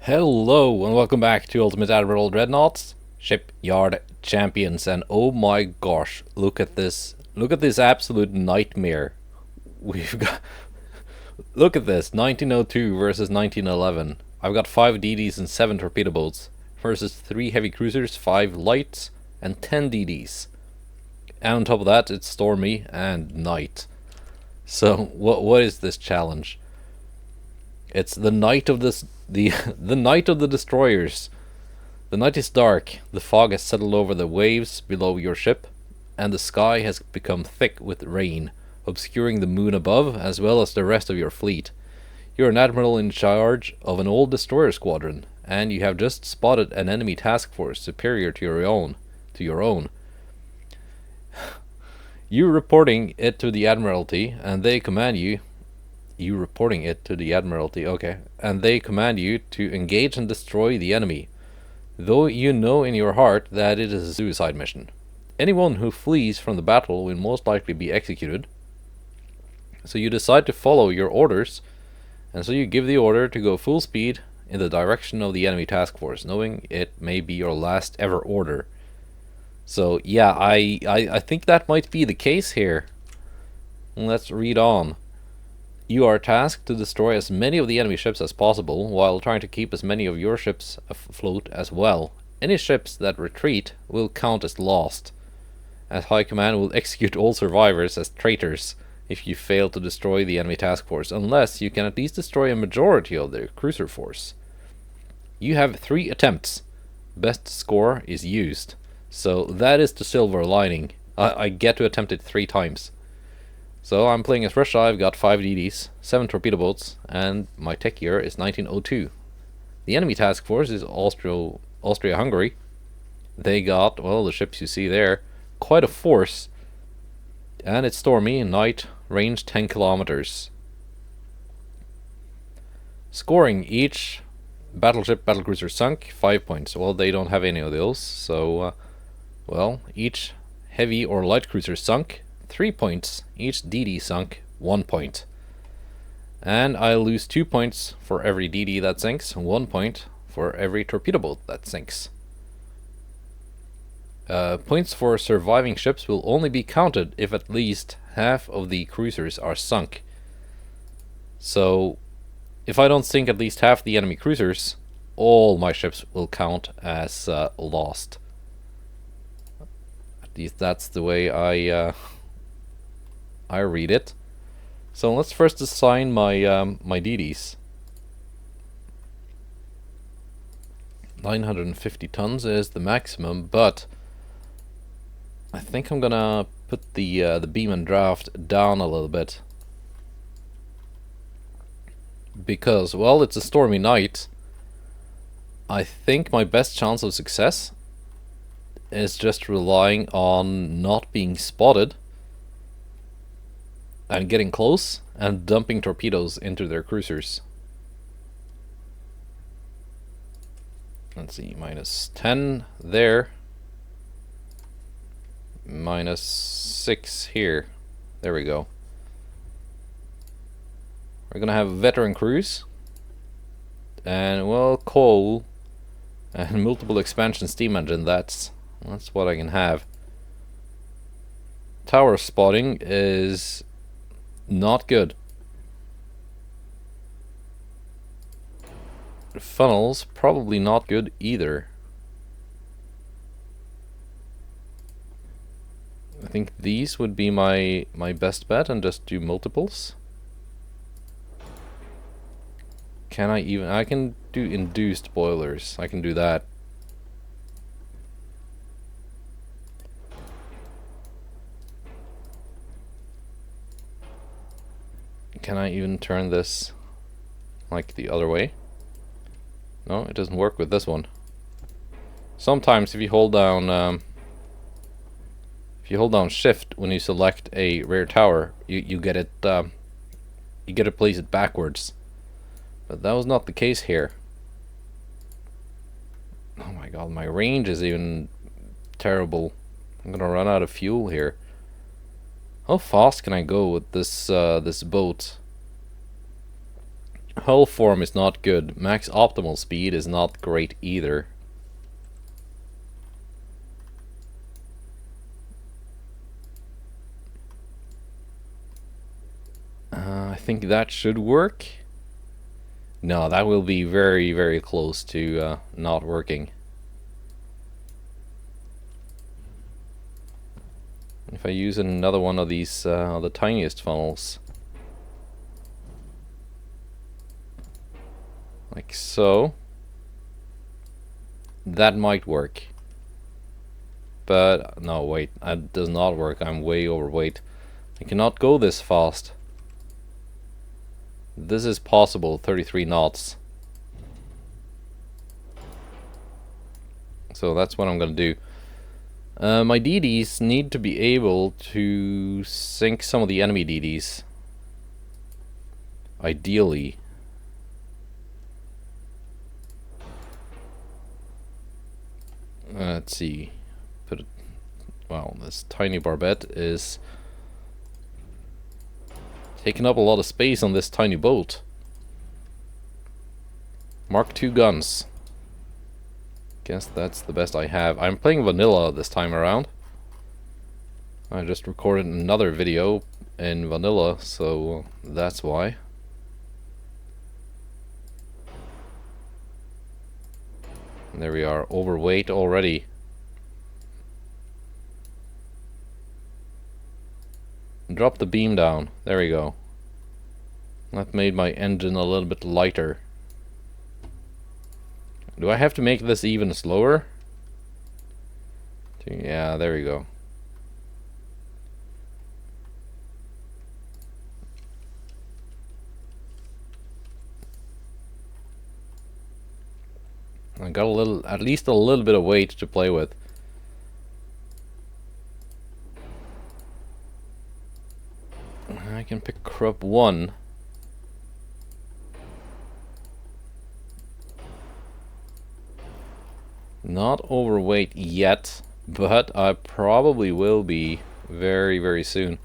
Hello and welcome back to Ultimate Admiral Dreadnoughts, Shipyard Champions, and oh my gosh, look at this. Look at this absolute nightmare. We've got look at this, 1902 versus 1911. I've got 5 DDs and 7 torpedo boats versus 3 heavy cruisers, 5 lights, and 10 DDs. And on top of that, it's Stormy and night. So what is this challenge? It's the night of the night of the destroyers. The night is dark, the fog has settled over the waves below your ship, and the sky has become thick with rain, obscuring the moon above as well as the rest of your fleet. You're an admiral in charge of an old destroyer squadron, and you have just spotted an enemy task force superior to your own. You reporting it to the Admiralty, and they command you. You reporting it to the Admiralty, okay. And they command you to engage and destroy the enemy, though you know in your heart that it is a suicide mission. Anyone who flees from the battle will most likely be executed. So you decide to follow your orders, and so you give the order to go full speed in the direction of the enemy task force, knowing it may be your last ever order. So yeah, I think that might be the case here. Let's read on. You are tasked to destroy as many of the enemy ships as possible, while trying to keep as many of your ships afloat as well. Any ships that retreat will count as lost, as High Command will execute all survivors as traitors if you fail to destroy the enemy task force, unless you can at least destroy a majority of their cruiser force. You have 3 attempts. Best score is used. So that is the silver lining. I get to attempt it 3 times. So I'm playing as Russia. I've got 5 DDs, 7 torpedo boats, and my tech year is 1902. The enemy task force is Austria-Hungary. They got, well, the ships you see there, quite a force. And it's Stormy, night, range 10 kilometers. Scoring: each battleship, battlecruiser sunk, 5 points. Well, they don't have any of those, so, well, each heavy or light cruiser sunk, 3 points. Each DD sunk, 1 point. And I lose 2 points for every DD that sinks, 1 point for every torpedo boat that sinks. Points for surviving ships will only be counted if at least half of the cruisers are sunk. So, if I don't sink at least half the enemy cruisers, all my ships will count as lost. At least that's the way I read it. So let's first assign my my DDs. 950 tons is the maximum, but I think I'm gonna put the beam and draft down a little bit, because, well, it's a stormy night. I think my best chance of success is just relying on not being spotted and getting close and dumping torpedoes into their cruisers. Let's see, minus 10 there, minus 6 here. There we go. We're gonna have veteran crews and, well, coal and multiple expansion steam engine. That's what I can have. Tower spotting is not good. Funnels probably not good either. I think these would be my best bet, and just do multiples. Can I can do induced boilers. I can do that. Can I even turn this like the other way? No, it doesn't work with this one. Sometimes if you hold down shift when you select a rear tower, you get it place it backwards. But that was not the case here. Oh my god, my range is even terrible. I'm gonna run out of fuel here. How fast can I go with this this boat? Hull form is not good. Max optimal speed is not great either. I think that should work. No, that will be very, very close to not working. If I use another one of these, the tiniest funnels. Like so. That might work. But, no, wait, that does not work. I'm way overweight. I cannot go this fast. This is possible, 33 knots. So that's what I'm gonna do. My DDs need to be able to sink some of the enemy DDs. Ideally. Let's see. Put it. Wow, this tiny barbette is taking up a lot of space on this tiny boat. Mark II guns. Guess that's the best I have. I'm playing vanilla this time around. I just recorded another video in vanilla, so that's why. And there we are, overweight already. Drop the beam down. There we go. That made my engine a little bit lighter. Do I have to make this even slower? Yeah, there we go. I got a little, at least a little bit of weight to play with. I can pick Krupp 1. Not overweight yet, but I probably will be very, very soon.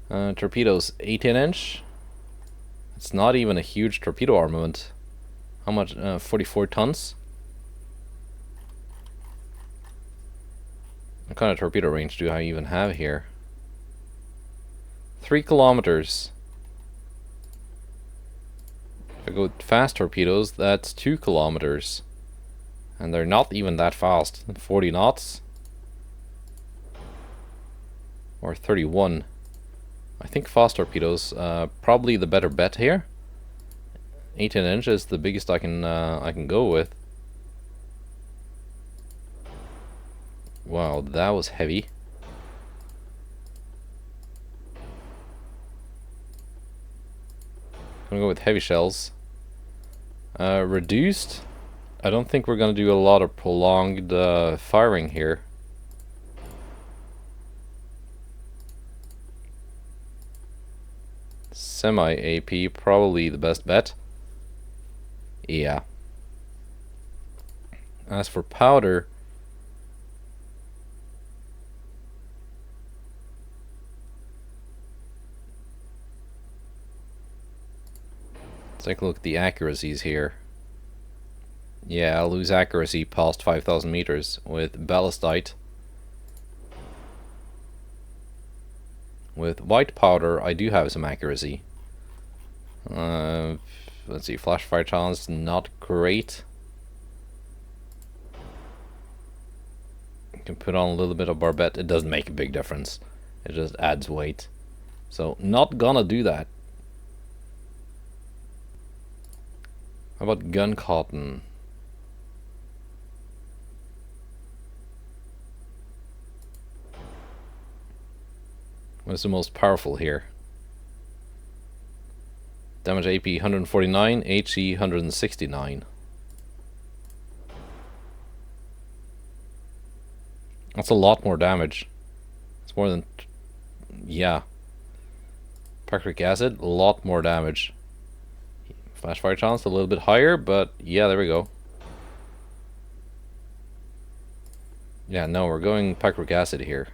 Torpedoes, 18-inch. It's not even a huge torpedo armament. How much? 44 tons? What kind of torpedo range do I even have here? 3 kilometers. If I go with fast torpedoes, that's 2 kilometers. And they're not even that fast. 40 knots. Or 31. I think fast torpedoes, probably the better bet here. 18-inch is the biggest I can go with. Wow, that was heavy. Gonna go with heavy shells. Reduced. I don't think we're gonna do a lot of prolonged firing here. Semi-AP, probably the best bet. Yeah. As for powder, let's take a look at the accuracies here. Yeah, I'll lose accuracy past 5,000 meters with ballastite. With white powder, I do have some accuracy. Let's see, flash fire challenge, not great. You can put on a little bit of barbette. It doesn't make a big difference. It just adds weight. So, not gonna do that. How about gun cotton? What's the most powerful here? Damage AP 149, HE 169. That's a lot more damage. It's more than... yeah. Picric acid, a lot more damage. Flash fire chance a little bit higher, but yeah, there we go. Yeah, no, we're going picric acid here.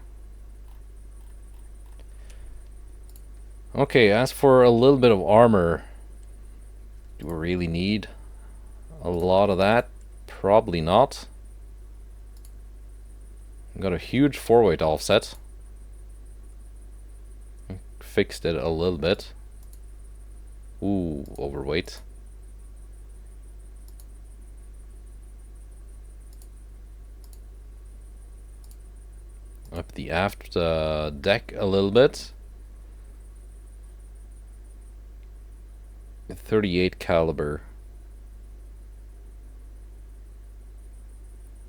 Okay, as for a little bit of armor, Do we really need a lot of that? Probably not. Got a huge forward offset. Fixed it a little bit. Ooh, overweight. Up the aft deck a little bit. 38 caliber.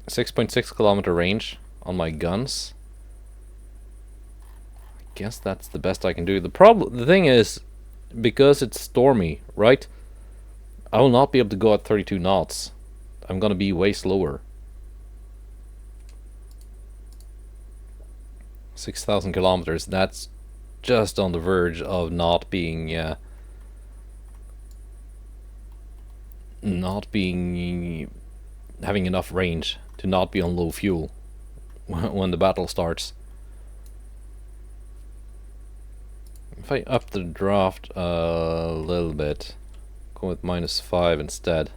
6.6 kilometer range on my guns. I guess that's the best I can do. The thing is, because it's Stormy, right? I will not be able to go at 32 knots. I'm gonna be way slower. 6,000 kilometers. That's just on the verge of not being having enough range to not be on low fuel when the battle starts. If I up the draft a little bit, go with -5 instead.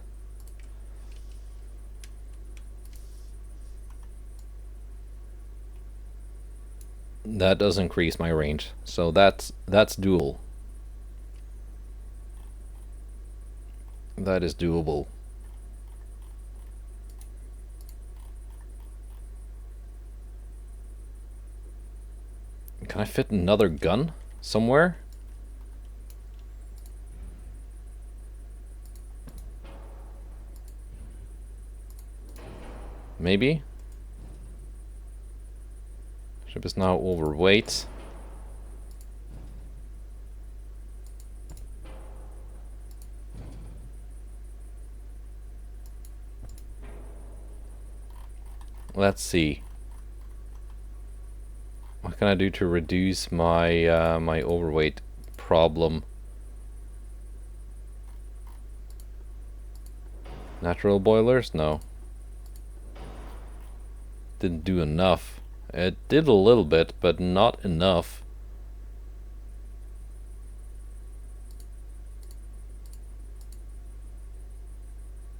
That does increase my range, so that's doable. That is doable. Can I fit another gun somewhere? Maybe. Ship is now overweight. Let's see. What can I do to reduce my my overweight problem? Natural boilers? No. Didn't do enough. It did a little bit, but not enough.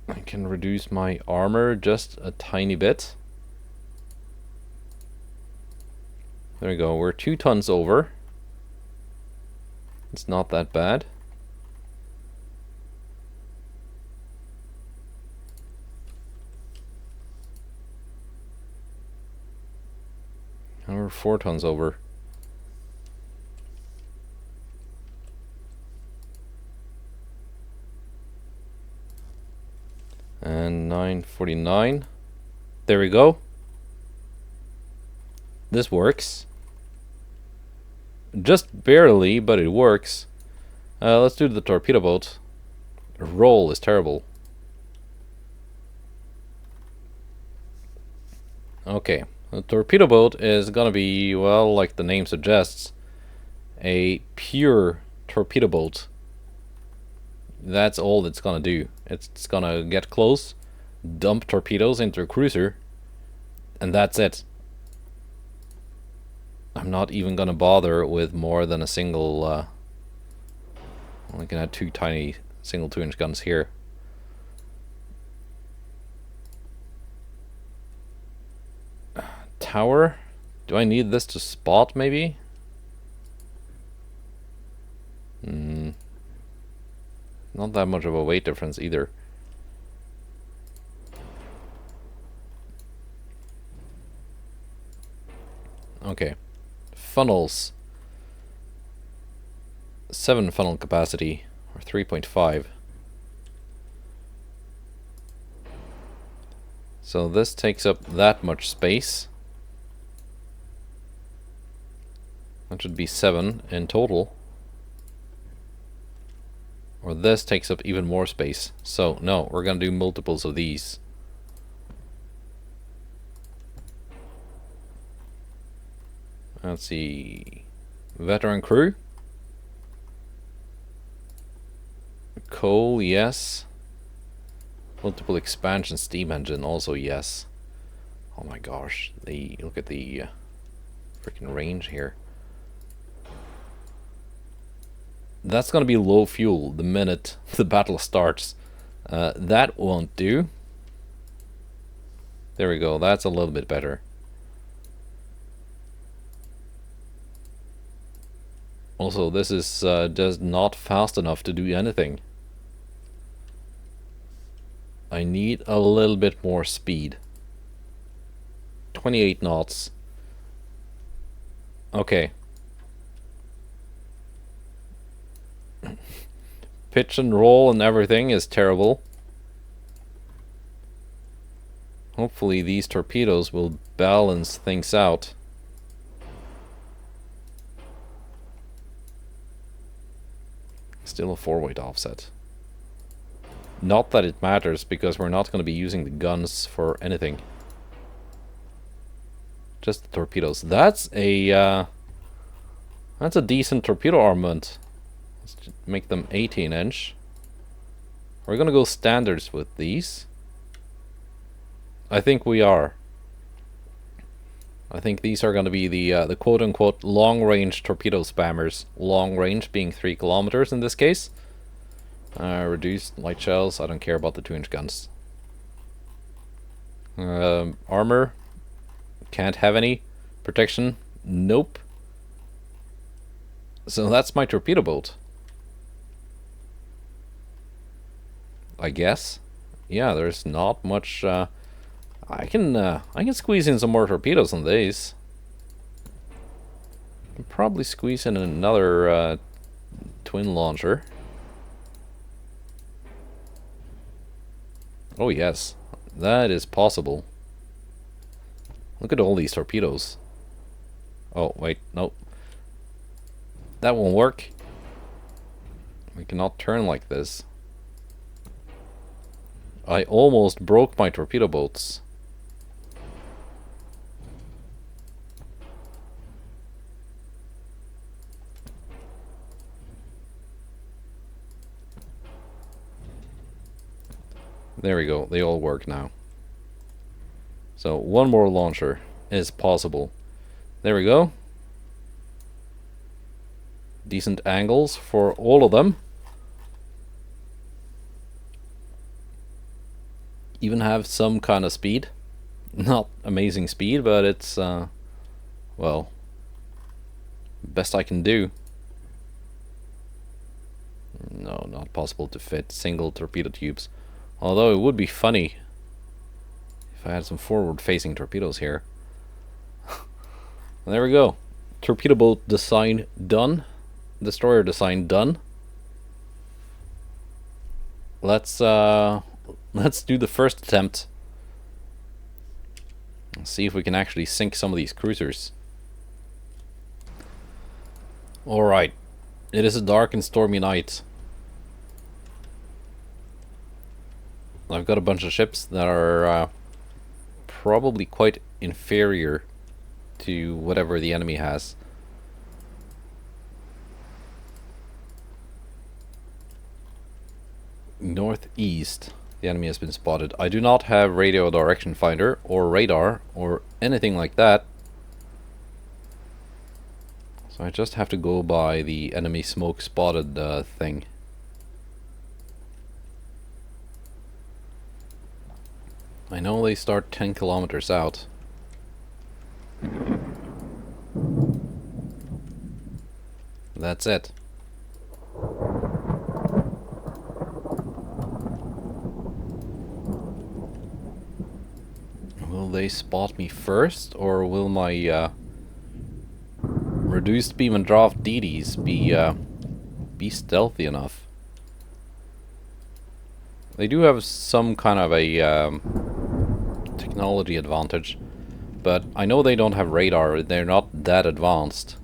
I can reduce my armor just a tiny bit. There we go, we're 2 tons over. It's not that bad. And we're 4 tons over. And 949. There we go. This works. Just barely, but it works. Let's do the torpedo boat. The roll is terrible. Okay, the torpedo boat is gonna be, well, like the name suggests, a pure torpedo boat. That's all it's gonna do. It's gonna get close, dump torpedoes into a cruiser, and that's it. I'm not even gonna bother with more than a single I can add 2 tiny single 2-inch guns here. Tower? Do I need this to spot maybe? Not that much of a weight difference either. Okay. Funnels. 7 funnel capacity, or 3.5. So this takes up that much space. That should be 7 in total. Or this takes up even more space. So no, we're gonna do multiples of these. Let's see. Veteran crew. Coal, yes. Multiple expansion steam engine, also yes. Oh my gosh, look at the freaking range here. That's gonna be low fuel the minute the battle starts. That won't do. There we go, that's a little bit better. Also, this is just not fast enough to do anything. I need a little bit more speed. 28 knots. Okay. Pitch and roll and everything is terrible. Hopefully these torpedoes will balance things out. Still a 4-weight offset. Not that it matters, because we're not going to be using the guns for anything. Just the torpedoes. That's a decent torpedo armament. Let's make them 18-inch. We're going to go standards with these. I think we are. I think these are going to be the quote-unquote long-range torpedo spammers. Long range being 3 kilometers in this case. Reduced light shells. I don't care about the 2-inch guns. Armor. Can't have any. Protection. Nope. So that's my torpedo boat. I guess. Yeah, there's not much. I can squeeze in some more torpedoes on these. Can probably squeeze in another twin launcher. Oh yes, that is possible. Look at all these torpedoes. Oh wait, nope. That won't work. We cannot turn like this. I almost broke my torpedo boats. There we go, they all work now. So one more launcher is possible. There we go. Decent angles for all of them. Even have some kind of speed. Not amazing speed, but it's well, best I can do. No, not possible to fit single torpedo tubes. Although it would be funny if I had some forward-facing torpedoes here. There we go. Torpedo boat design done. Destroyer design done. Let's do the first attempt. Let's see if we can actually sink some of these cruisers. Alright. It is a dark and stormy night. I've got a bunch of ships that are probably quite inferior to whatever the enemy has. Northeast, the enemy has been spotted. I do not have radio direction finder or radar or anything like that. So I just have to go by the enemy smoke spotted thing. I know they start 10 kilometers out. That's it. Will they spot me first, or will my reduced beam and draft DDs be stealthy enough? They do have some kind of a technology advantage, but I know they don't have radar. They're not that advanced.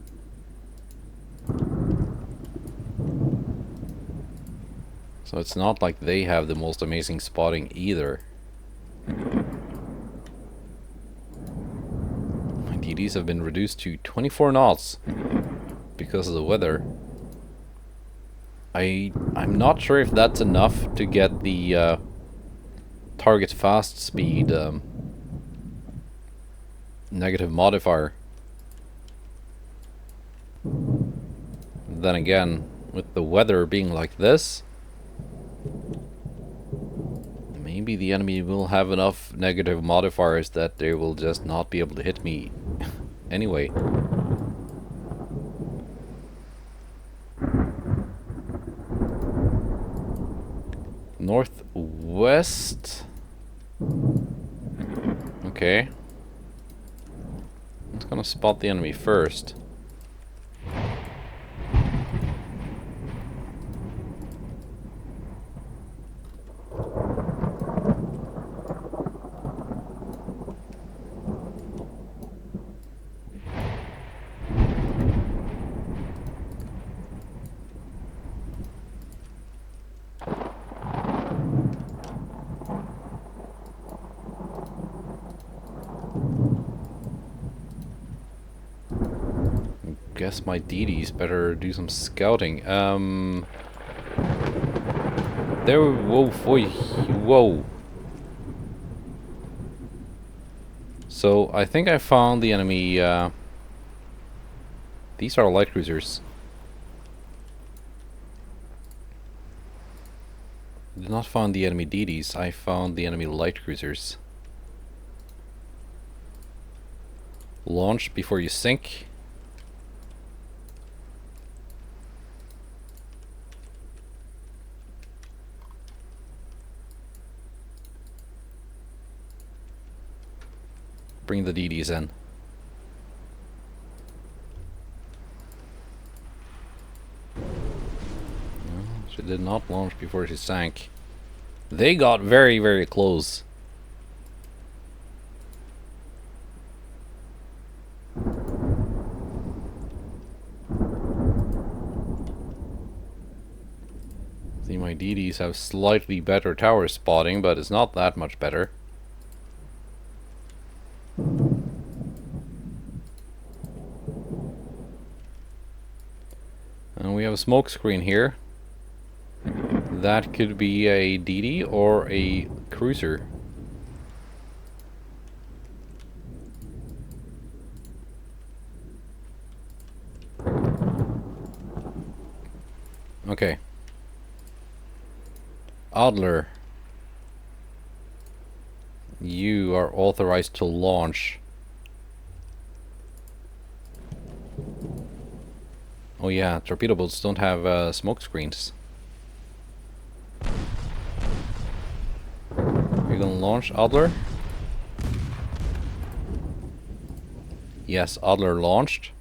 So it's not like they have the most amazing spotting either. My DDs have been reduced to 24 knots because of the weather. I'm not sure if that's enough to get the target fast speed negative modifier. Then again, With the weather being like this, maybe the enemy will have enough negative modifiers that they will just not be able to hit me anyway. Northwest. Okay. I'm just gonna spot the enemy first. Guess my DDs better do some scouting. There, whoa. So I think I found the enemy. These are light cruisers. I did not find the enemy DDs. I found the enemy light cruisers. Launch before you sink. Bring the DDs in. No, she did not launch before she sank. They got very, very close. See, my DDs have slightly better tower spotting, but it's not that much better. And we have a smoke screen here. That could be a DD or a cruiser. Okay. Adler. You are authorized to launch. Oh yeah, torpedo boats don't have smoke screens. Are you gonna launch, Adler? Yes, Adler launched.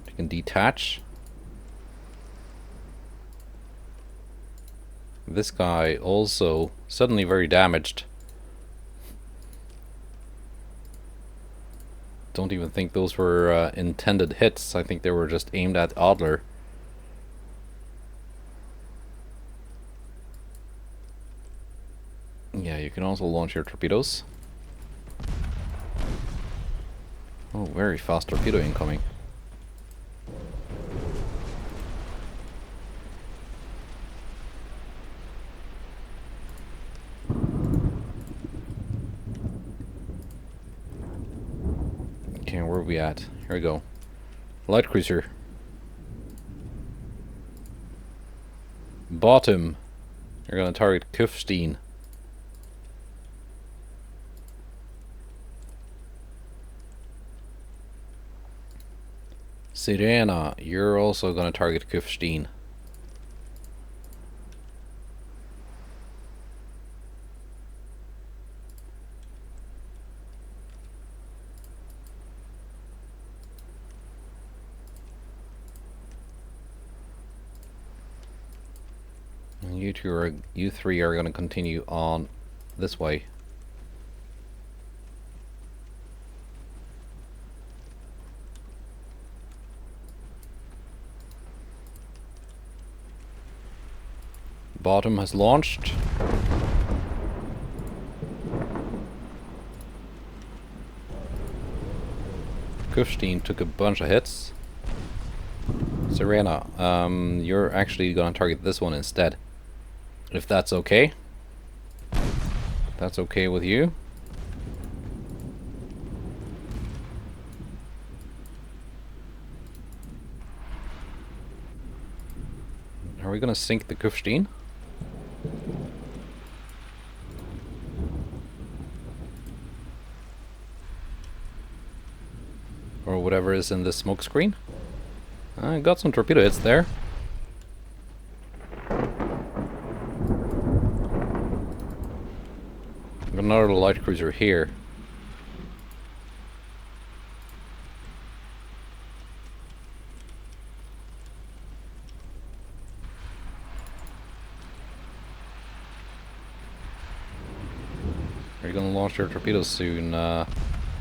You can detach. This guy also suddenly very damaged. Don't even think those were intended hits. I think they were just aimed at Adler. Yeah, you can also launch your torpedoes. Oh, very fast torpedo incoming. Okay, where are we at? Here we go. Light cruiser. Bottom. You're gonna target Kufstein. Sirena, you're also gonna target Kufstein. You three are going to continue on this way. Bottom has launched. Kufstein took a bunch of hits. Sirena, you're actually going to target this one instead. If that's okay. That's okay with you. Are we gonna sink the Kufstein? Or whatever is in the smoke screen? I got some torpedo hits there. Got another light cruiser here. Are you gonna launch your torpedoes soon,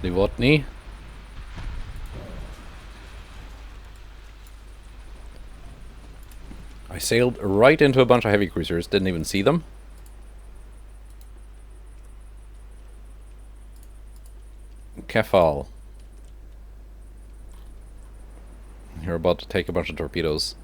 Livotny? I sailed right into a bunch of heavy cruisers, didn't even see them. Kefal. You're about to take a bunch of torpedoes.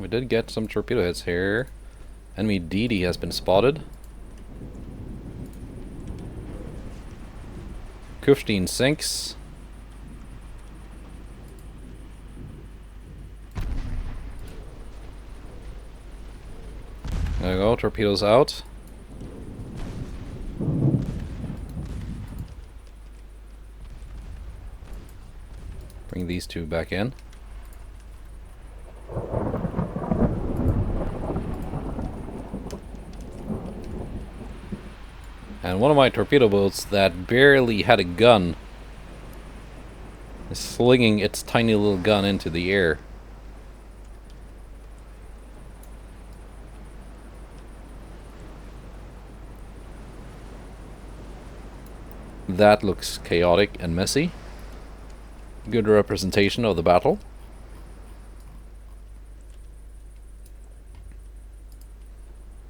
We did get some torpedo hits here. Enemy DD has been spotted. Kufstein sinks. There we go, torpedoes out. Bring these two back in. And one of my torpedo boats that barely had a gun is slinging its tiny little gun into the air. That looks chaotic and messy. Good representation of the battle.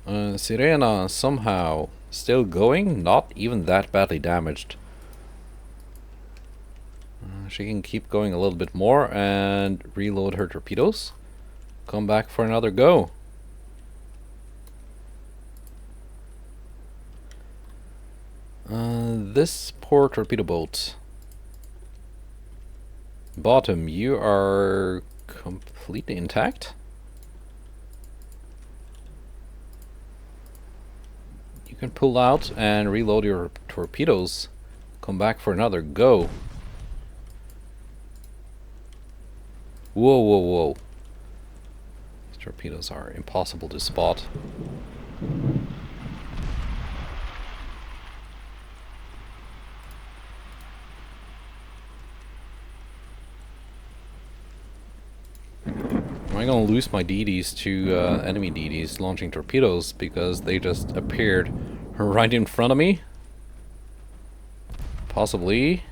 Sirena somehow still going, not even that badly damaged. She can keep going a little bit more and reload her torpedoes. Come back for another go. This poor torpedo boat. Bottom, you are completely intact. You can pull out and reload your torpedoes. Come back for another go. Whoa, whoa, whoa. These torpedoes are impossible to spot. Am I gonna lose my DDs to enemy DDs launching torpedoes because they just appeared right in front of me? Possibly.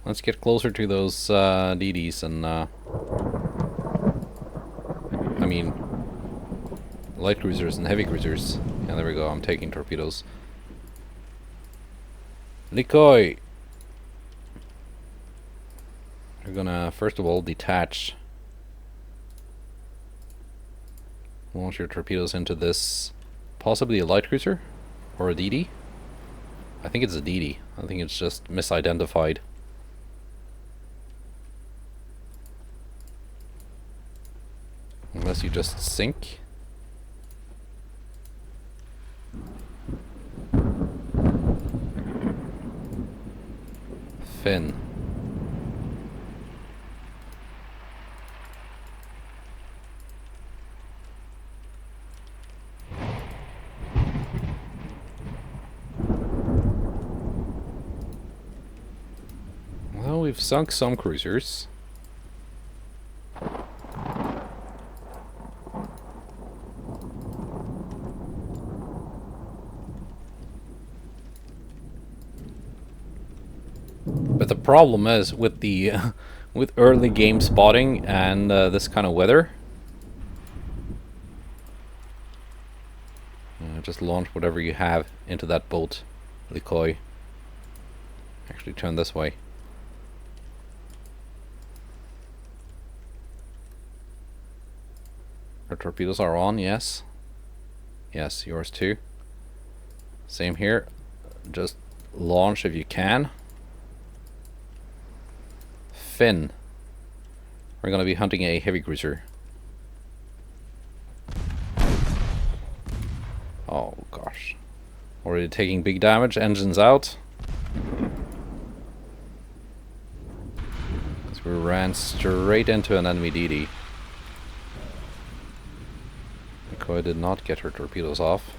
Let's get closer to those DDs and I mean light cruisers and heavy cruisers. Yeah, there we go. I'm taking torpedoes. Likoi! We're gonna first of all detach. Launch your torpedoes into this, possibly a light cruiser or a DD. I think it's a DD. I think it's just misidentified. Unless you just sink. Fin. Well, we've sunk some cruisers. But the problem is with the with early game spotting and this kind of weather, just launch whatever you have into that boat, Likoi. Actually, turn this way. Our torpedoes are on, yes. Yes, yours too. Same here. just launch if you can. Finn. We're gonna be hunting a heavy cruiser. Oh gosh. Already taking big damage, engines out. We ran straight into an enemy DD. Nikoi did not get her torpedoes off.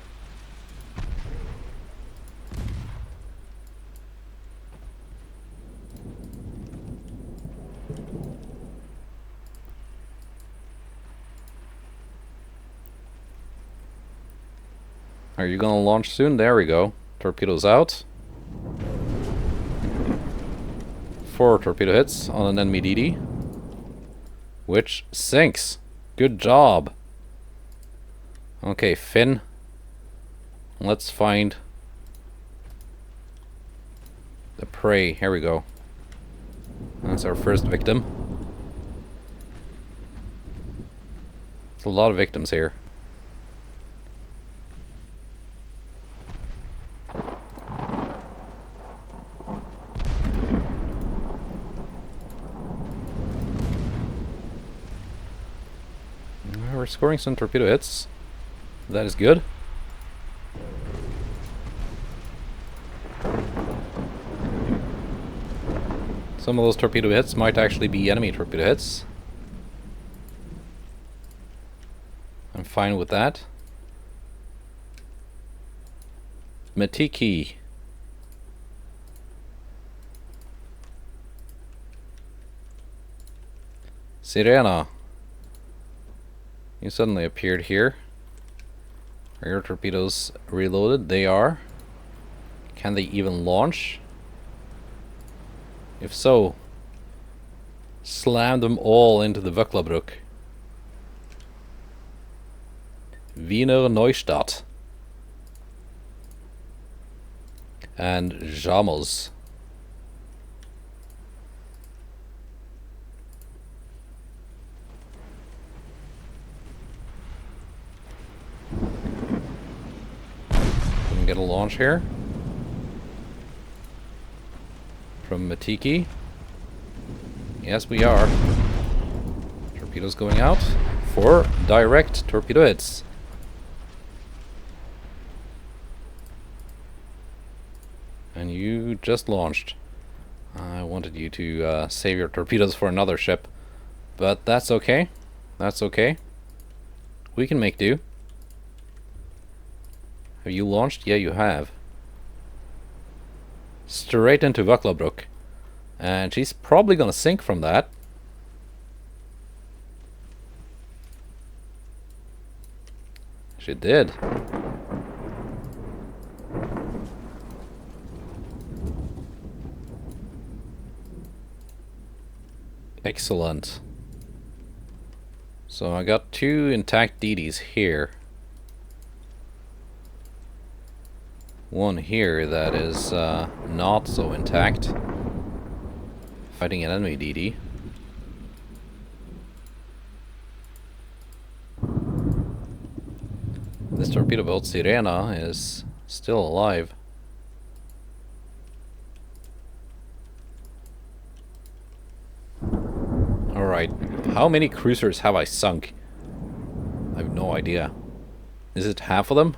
Are you gonna launch soon? There we go. Torpedoes out. 4 torpedo hits on an enemy DD, which sinks. Good job. Okay, Finn. Let's find the prey. Here we go. That's our first victim. There's a lot of victims here. We're scoring some torpedo hits. That is good. Some of those torpedo hits might actually be enemy torpedo hits. I'm fine with that. Matiki. Sirena. You suddenly appeared here. Are your torpedoes reloaded? They are. Can they even launch? If so, slam them all into the Vöcklabruck. Wiener Neustadt. And Jamos. Get a launch here from Matiki. Yes, we are. Torpedoes going out for direct torpedo hits. And you just launched. I wanted you to save your torpedoes for another ship, but that's okay. That's okay. We can make do. Have you launched? Yeah, you have. Straight into Vöcklabruck. And she's probably gonna sink from that. She did. Excellent. So I got 2 intact DDs here. One here that is not so intact. Fighting an enemy DD. This torpedo boat, Sirena, is still alive. Alright, how many cruisers have I sunk? I have no idea. Is it half of them?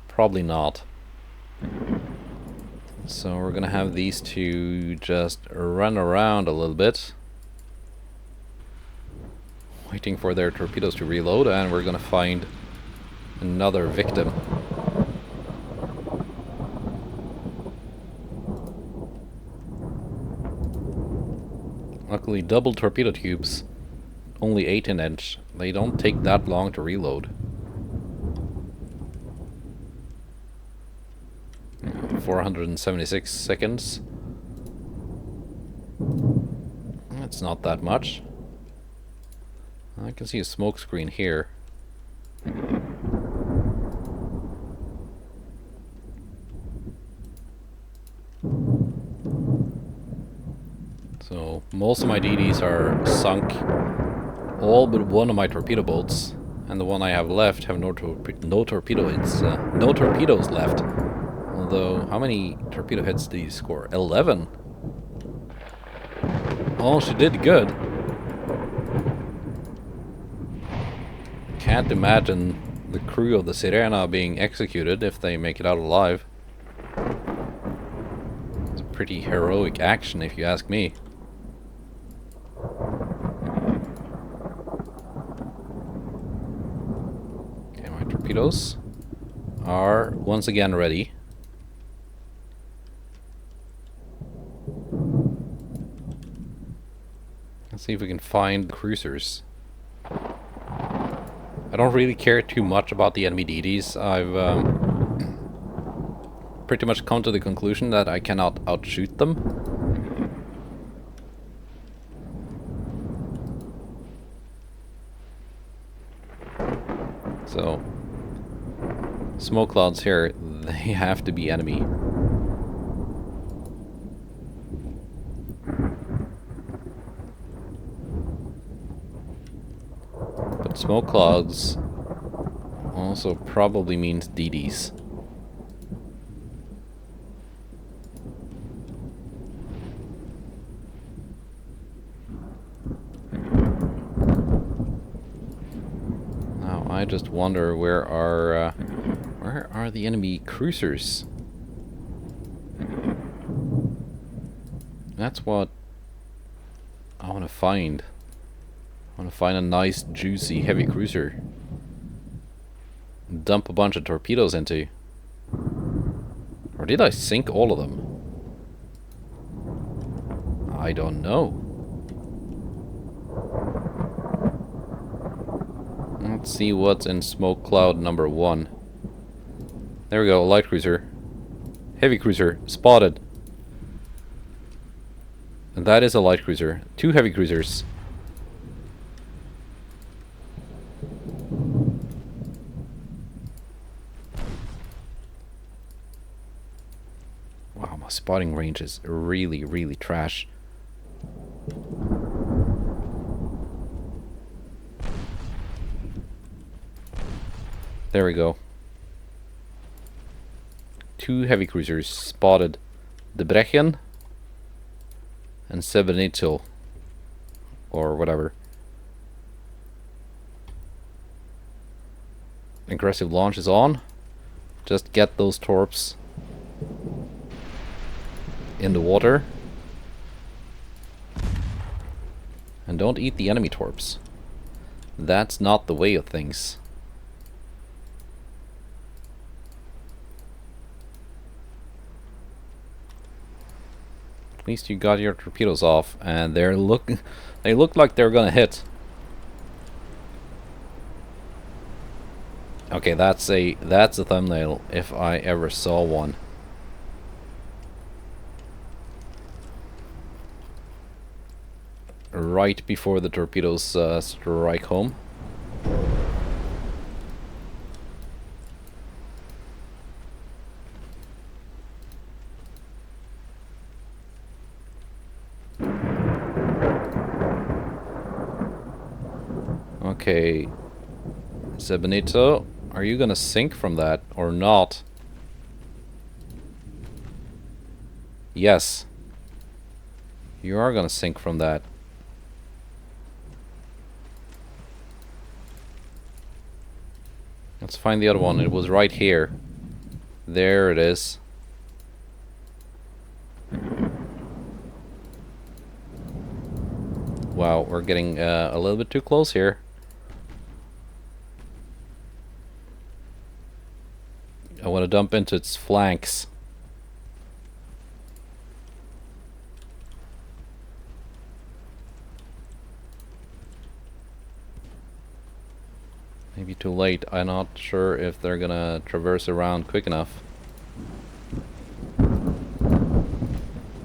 Probably not. So we're gonna have these two just run around a little bit, waiting for their torpedoes to reload, and we're gonna find another victim. Luckily, double torpedo tubes, only 18-inch. They don't take that long to reload. 476 seconds. That's not that much. I can see a smoke screen here. So most of my DDs are sunk, all but one of my torpedo boats, and the one I have left have no torpedo hits, no torpedoes left. Well, Although, how many torpedo hits did you score? 11? Oh, she did good. Can't imagine the crew of the Sirena being executed if they make it out alive. It's a pretty heroic action if you ask me. Okay, my torpedoes are once again ready. Let's see if we can find the cruisers. I don't really care too much about the enemy deities. I've pretty much come to the conclusion that I cannot outshoot them. So, smoke clouds here, they have to be enemy. But smoke clouds also probably means DDs. Now I just wonder where are the enemy cruisers? That's what I want to find. I want to find a nice, juicy, heavy cruiser. Dump a bunch of torpedoes into. Or did I sink all of them? I don't know. Let's see what's in smoke cloud number 1. There we go, light cruiser. Heavy cruiser, spotted. And that is a light cruiser. 2 heavy cruisers. Wow, my spotting range is really, really trash. There we go. 2 heavy cruisers spotted. De Brechen and Sebenito, or whatever. Aggressive launch is on. Just get those torps in the water. And don't eat the enemy torps. That's not the way of things. At least you got your torpedoes off, and they look like they're gonna hit. Okay, that's a thumbnail if I ever saw one. Right before the torpedoes strike home. Okay, Sebenito, are you gonna sink from that or not? Yes. You are gonna sink from that. Let's find the other one. It was right here. There it is. Wow, we're getting a little bit too close here. I want to dump into its flanks. Maybe too late. I'm not sure if they're gonna traverse around quick enough.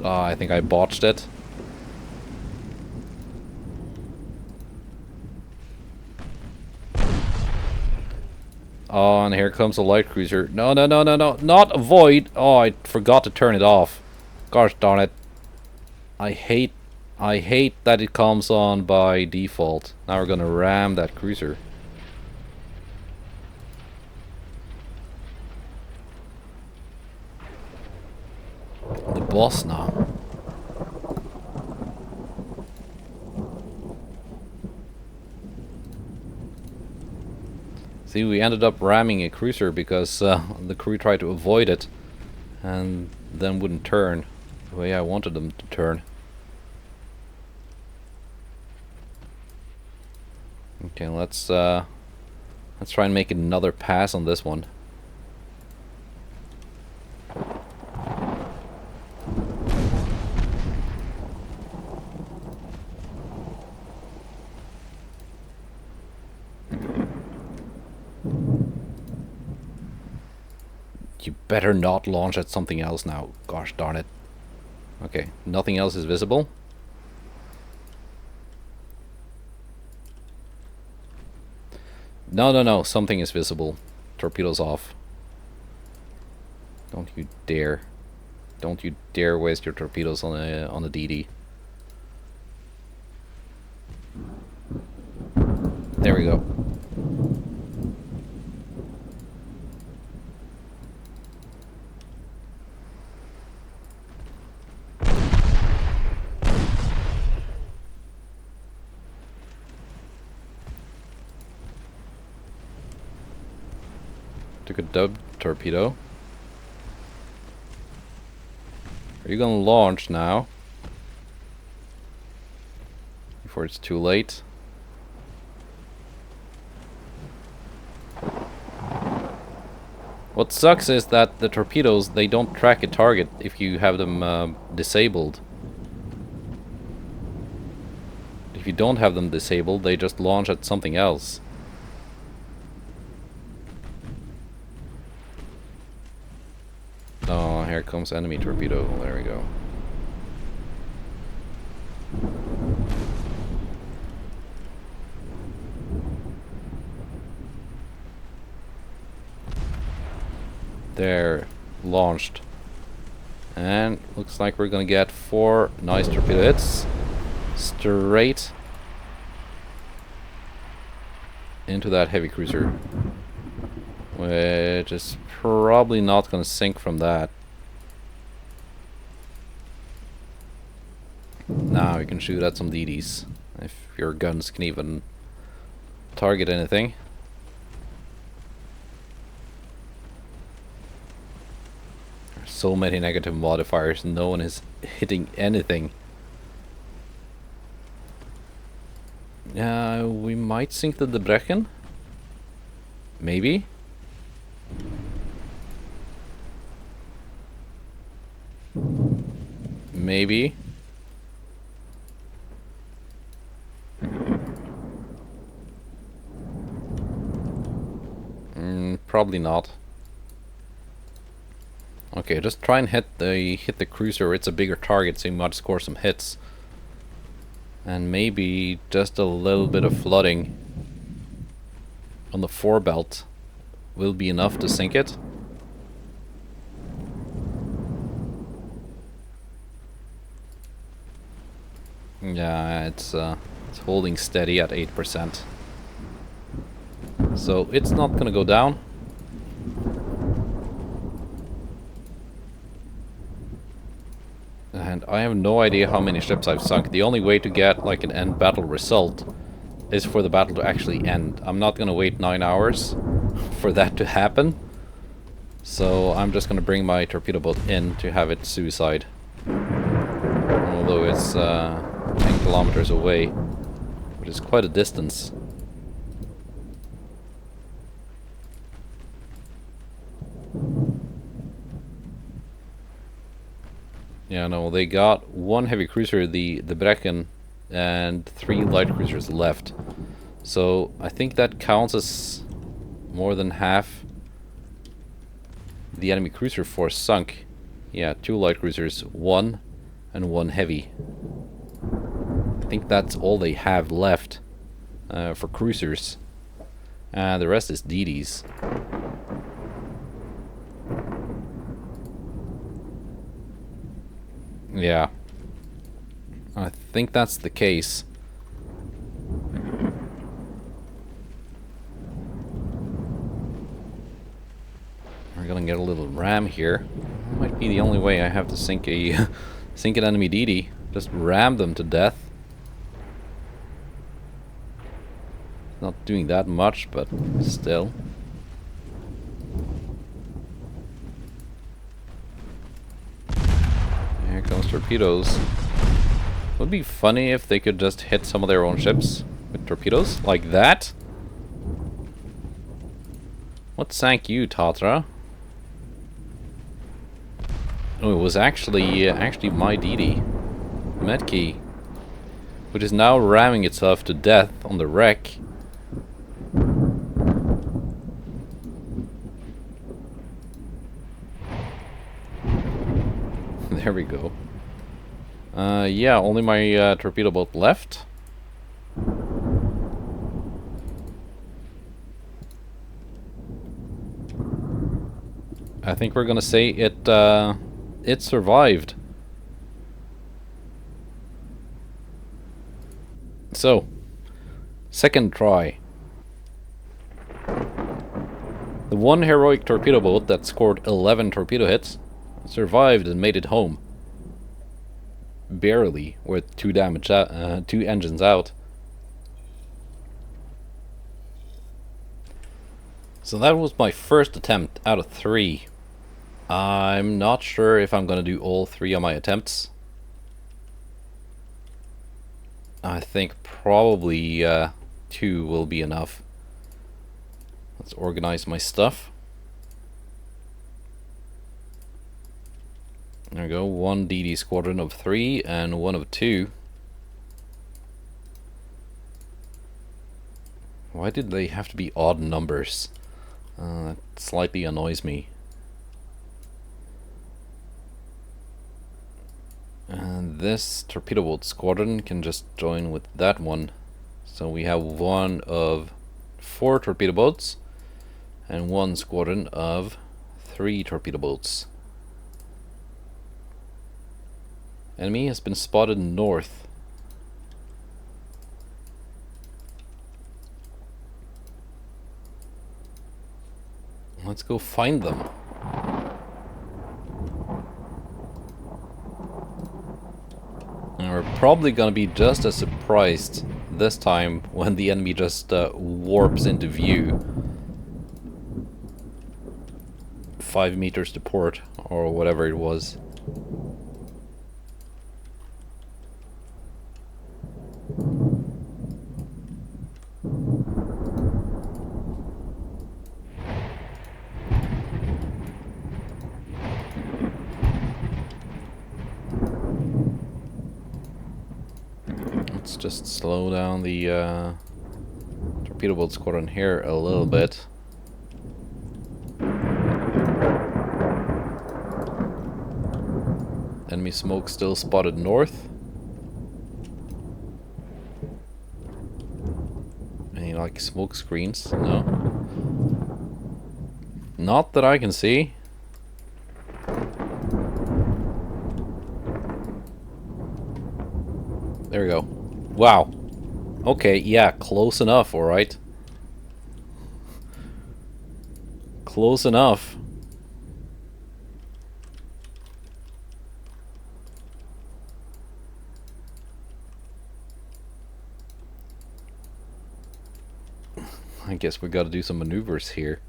Oh, I think I botched it. Oh, and here comes a light cruiser. No, no, no, no, no. Not avoid. Oh, I forgot to turn it off. Gosh darn it. I hate that it comes on by default. Now we're gonna ram that cruiser. boss now. See, we ended up ramming a cruiser because the crew tried to avoid it and then wouldn't turn the way I wanted them to turn. Okay, let's try and make another pass on this one. You better not launch at something else now. Gosh darn it. Okay, nothing else is visible. No, something is visible. Torpedoes off. Don't you dare. Don't you dare waste your torpedoes on a DD. There we go. Took a dub torpedo. Are you gonna launch now? Before it's too late. What sucks is that the torpedoes, they don't track a target if you have them disabled. If you don't have them disabled, they just launch at something else. Oh, here comes enemy torpedo. There we go. There, launched. And looks like we're gonna get 4 nice torpedo hits straight into that heavy cruiser, which is probably not gonna sink from that. Now you can shoot at some DDs if your guns can even target anything. There's so many negative modifiers, no one is hitting anything. We might sink the Debrecen. Maybe. Maybe. Probably not. Okay, just try and hit the cruiser. It's a bigger target, so you might score some hits. And maybe just a little bit of flooding on the forebelt will be enough to sink it. Yeah, it's holding steady at 8%. So it's not gonna go down. And I have no idea how many ships I've sunk. The only way to get like an end battle result is for the battle to actually end. I'm not gonna wait 9 hours for that to happen. So I'm just gonna bring my torpedo boat in to have it suicide. Although it's 10 kilometers away, which is quite a distance. Yeah, no, they got 1 heavy cruiser, the Debrecen, and 3 light cruisers left. So I think that counts as more than half the enemy cruiser force sunk. Yeah, 2 light cruisers, 1 and 1 heavy. I think that's all they have left for cruisers. And the rest is DDs. Yeah, I think that's the case. We're gonna get a little ram here. Might be the only way I have to sink a sink an enemy DD. Just ram them to death. Not doing that much, but still. Here comes torpedoes. Would be funny if they could just hit some of their own ships with torpedoes like that. What sank you, Tatra? Oh, it was actually my DD, Medkey, which is now ramming itself to death on the wreck. There we go. Yeah, only my torpedo boat left. I think we're gonna say it survived. So, second try. The one heroic torpedo boat that scored 11 torpedo hits survived and made it home. Barely, with 2 engines out. So that was my first attempt out of 3. I'm not sure if I'm gonna do all 3 of my attempts. I think probably 2 will be enough. Let's organize my stuff. There we go, 1 DD squadron of 3 and 1 of 2. Why did they have to be odd numbers? That slightly annoys me. And this torpedo boat squadron can just join with that one. So we have 1 of 4 torpedo boats and 1 squadron of 3 torpedo boats. Enemy has been spotted north. Let's go find them. And we're probably gonna be just as surprised this time when the enemy just warps into view. 5 meters to port, or whatever it was. Let's just slow down the torpedo boat squadron here a little bit. Enemy smoke still spotted north. Any like smoke screens? No. Not that I can see. There we go. Wow. Okay, yeah, close enough, alright. Close enough. I guess we gotta do some maneuvers here.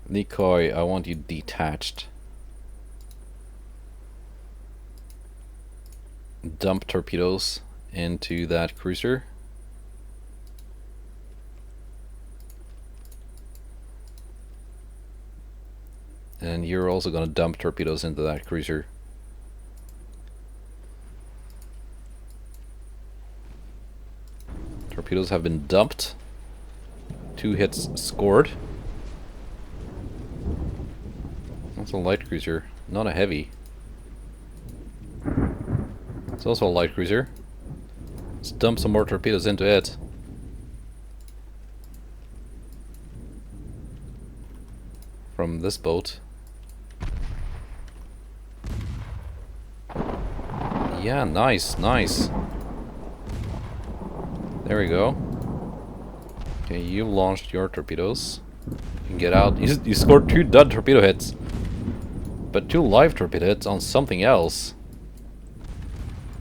Nikoi, I want you detached. Dump torpedoes into that cruiser. And you're also gonna dump torpedoes into that cruiser. Torpedoes have been dumped. 2 hits scored. That's a light cruiser, not a heavy. It's also a light cruiser. Let's dump some more torpedoes into it. From this boat. Yeah, nice, nice. There we go. Okay, you launched your torpedoes. You can get out. You scored 2 dud torpedo hits. but 2 live torpedo hits on something else.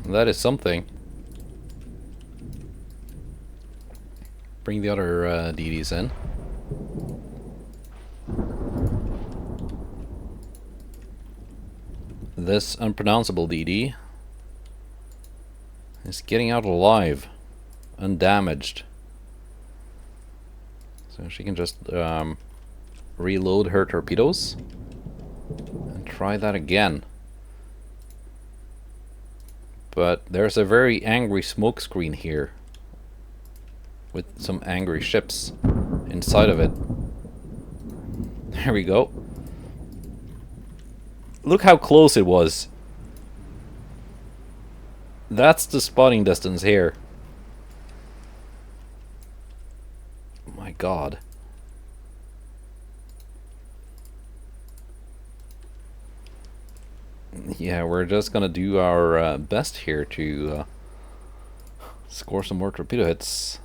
That is something. Bring the other DDs in. This unpronounceable DD is getting out alive, undamaged. So she can just reload her torpedoes and try that again. But there's a very angry smoke screen here with some angry ships inside of it. There we go. Look how close it was. That's the spotting distance here. My God. Yeah, we're just gonna do our best here to score some more torpedo hits.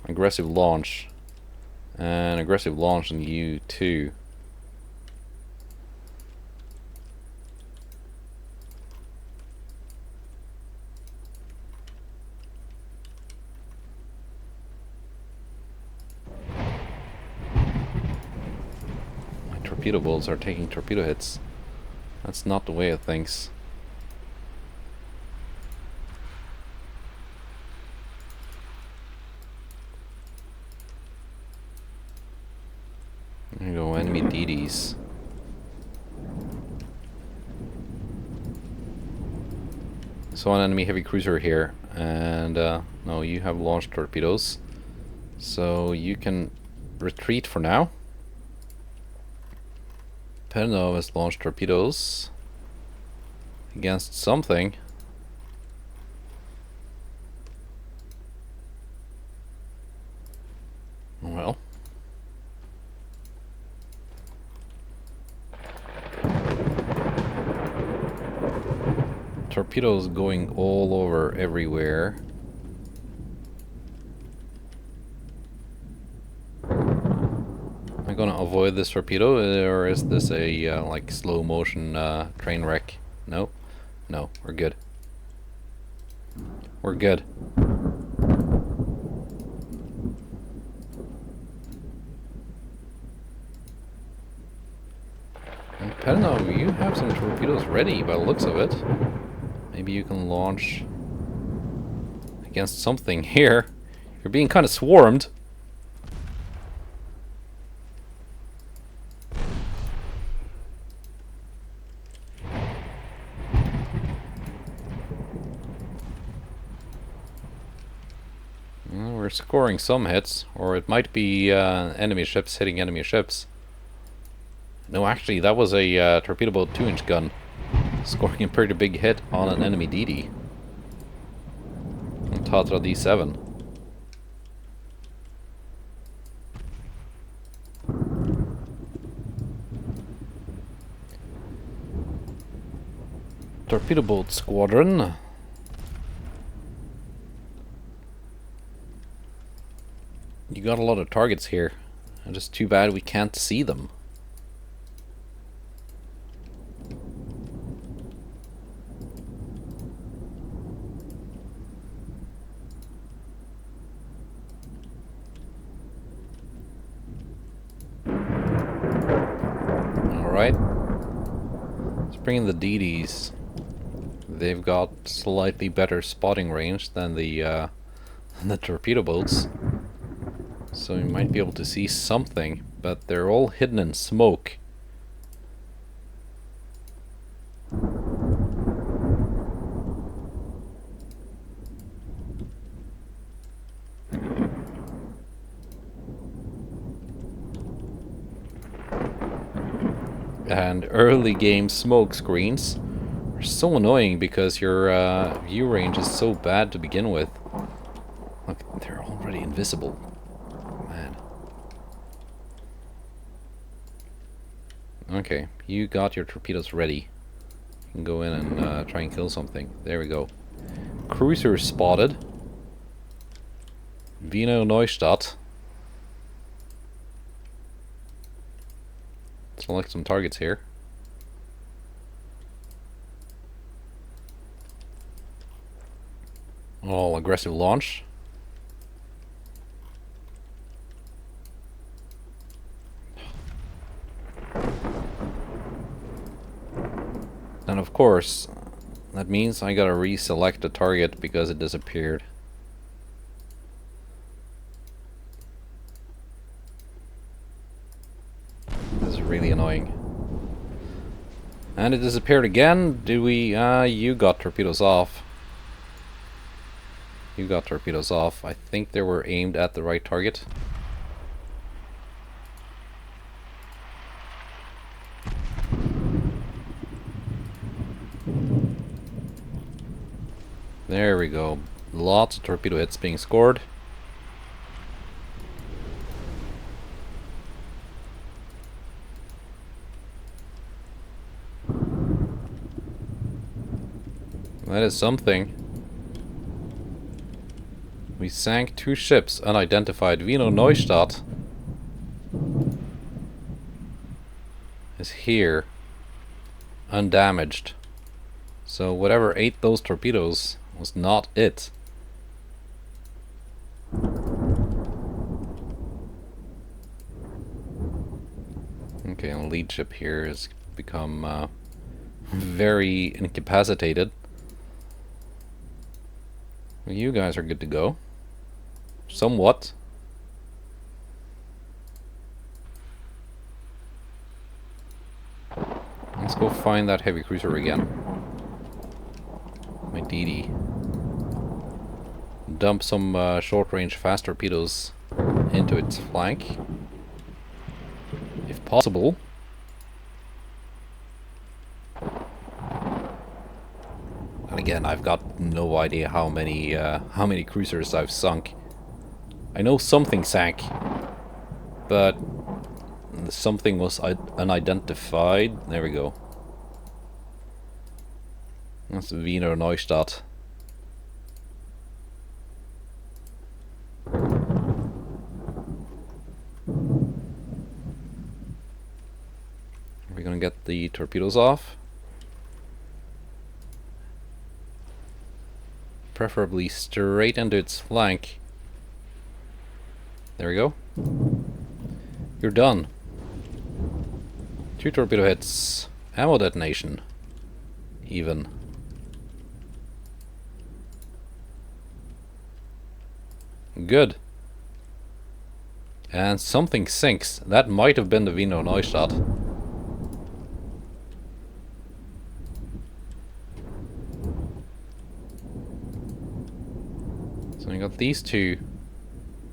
Aggressive launch. And aggressive launch on U2. My torpedo bolts are taking torpedo hits. That's not the way of things. There you go, enemy DDs. So an enemy heavy cruiser here, and no, you have launched torpedoes, so you can retreat for now. Penov has launched torpedoes against something. Well. Torpedoes going all over everywhere. Am I gonna avoid this torpedo, or is this a like slow motion train wreck? No, no, we're good. We're good. And Penov, you have some torpedoes ready by the looks of it. Maybe you can launch against something here. You're being kind of swarmed. Well, we're scoring some hits, or it might be enemy ships hitting enemy ships. No, actually, that was a torpedo boat 2-inch gun. Scoring a pretty big hit on an enemy DD. On Tatra D7. Torpedo boat squadron. You got a lot of targets here. Just too bad we can't see them. Alright. Let's bring in the DDs. They've got slightly better spotting range than the torpedo boats. So you might be able to see something, but they're all hidden in smoke. And early game smoke screens are so annoying because your view range is so bad to begin with. Look, they're already invisible. Man. Okay, you got your torpedoes ready. You can go in and try and kill something. There we go. Cruiser spotted. Wiener Neustadt. select some targets here. All aggressive launch. And of course, that means I gotta reselect the target because it disappeared. This is really annoying. And it disappeared again. Do we... you got torpedoes off. You got torpedoes off. I think they were aimed at the right target. There we go. Lots of torpedo hits being scored. That is something. We sank 2 ships, unidentified. Wiener Neustadt is here, undamaged. So whatever ate those torpedoes was not it. Okay, and the lead ship here has become very incapacitated. Well, you guys are good to go. Somewhat. Let's go find that heavy cruiser again. My DD. Dump some short-range fast torpedoes into its flank, if possible. And again, I've got no idea how many cruisers I've sunk. I know something sank, but something was unidentified. There we go. That's Wiener Neustadt. We're gonna get the torpedoes off. Preferably straight into its flank. There we go. You're done. 2 torpedo hits. Ammo detonation. Even. Good. And something sinks. That might have been the Wiener Neustadt. So we got these 2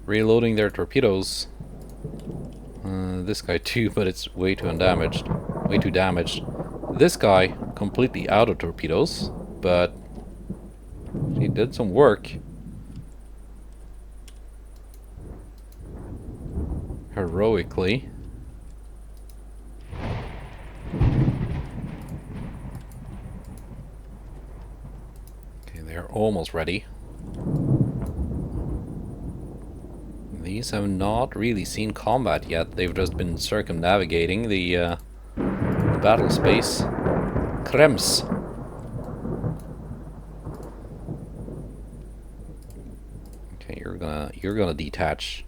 reloading their torpedoes. This guy too, but it's way too undamaged. Way too damaged. This guy completely out of torpedoes, but he did some work. Heroically. Okay, they're almost ready. These have not really seen combat yet. They've just been circumnavigating the battle space. Krems. Okay, you're gonna detach.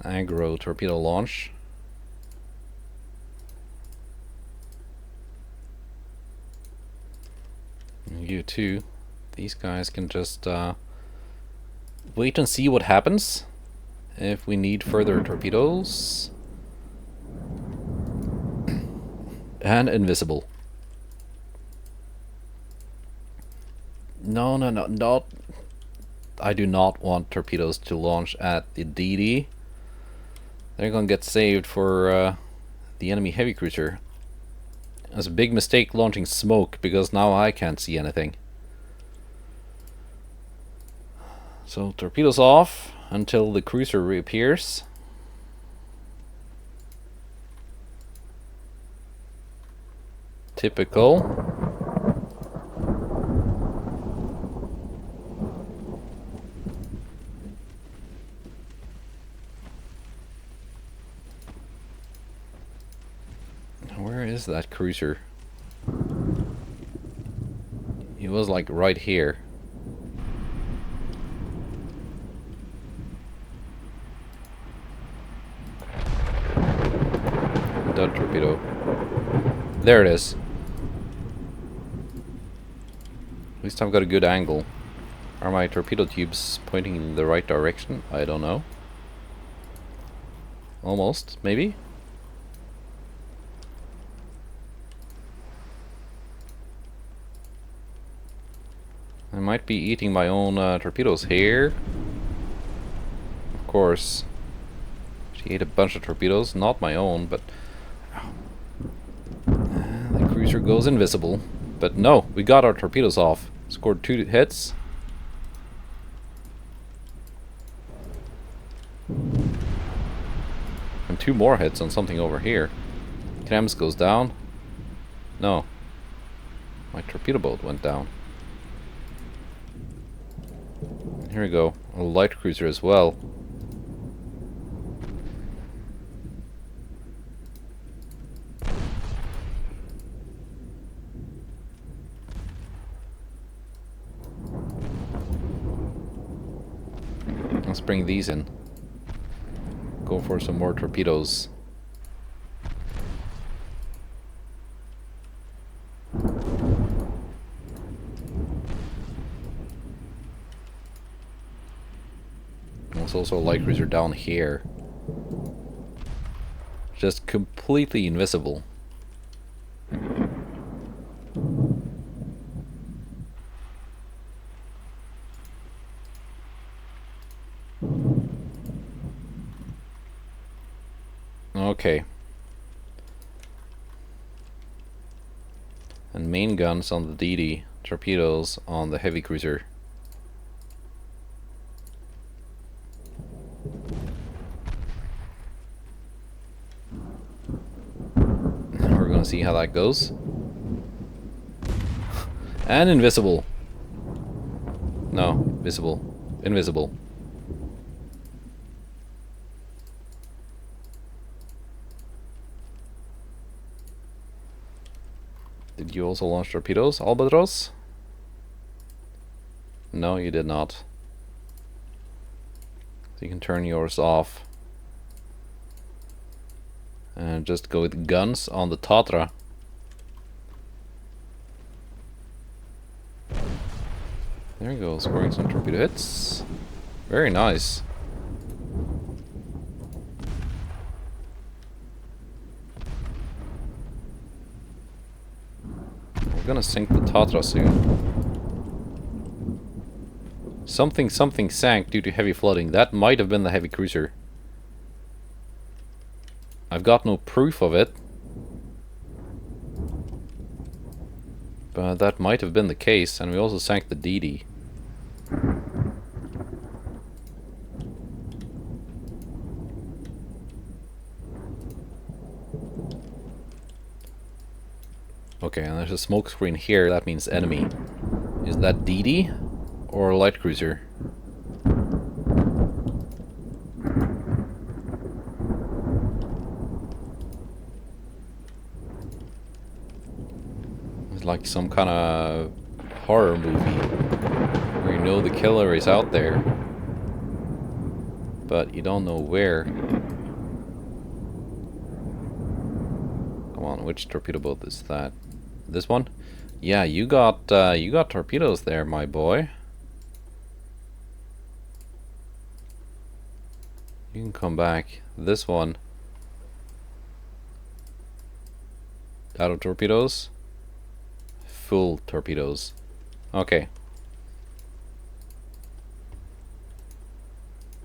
Aggro torpedo launch. You too. These guys can just wait and see what happens if we need further torpedoes. And invisible. No, not. I do not want torpedoes to launch at the DD. They're gonna get saved for the enemy heavy cruiser. It was a big mistake launching smoke because now I can't see anything. So torpedoes off until the cruiser reappears. Typical. is that cruiser? He was like right here. Dud torpedo. There it is. At least I've got a good angle. Are my torpedo tubes pointing in the right direction? I don't know. Almost, maybe? I might be eating my own torpedoes here. Of course. She ate a bunch of torpedoes, not my own, but... the cruiser goes invisible. But no, we got our torpedoes off. Scored 2 hits. And 2 more hits on something over here. Cams goes down. No. My torpedo boat went down. Here we go. A light cruiser as well. Let's bring these in. Go for some more torpedoes. There's also a light cruiser down here. Just completely invisible. Okay. And main guns on the DD, torpedoes on the heavy cruiser. We're gonna see how that goes. And invisible. No, visible. Invisible. Did you also launch torpedoes, Albatros? No, you did not. So you can turn yours off. And just go with guns on the Tatra. There you go, scoring some torpedo hits. Very nice. We're gonna sink the Tatra soon. Something sank due to heavy flooding. That might have been the heavy cruiser. I've got no proof of it. But that might have been the case, and we also sank the DD. Okay, and there's a smoke screen here, that means enemy. Is that DD or a light cruiser? It's like some kind of horror movie where you know the killer is out there, but you don't know where. Come on, which torpedo boat is that? This one? Yeah, you got torpedoes there, my boy. You can come back. This one. Out of torpedoes? Full torpedoes. Okay.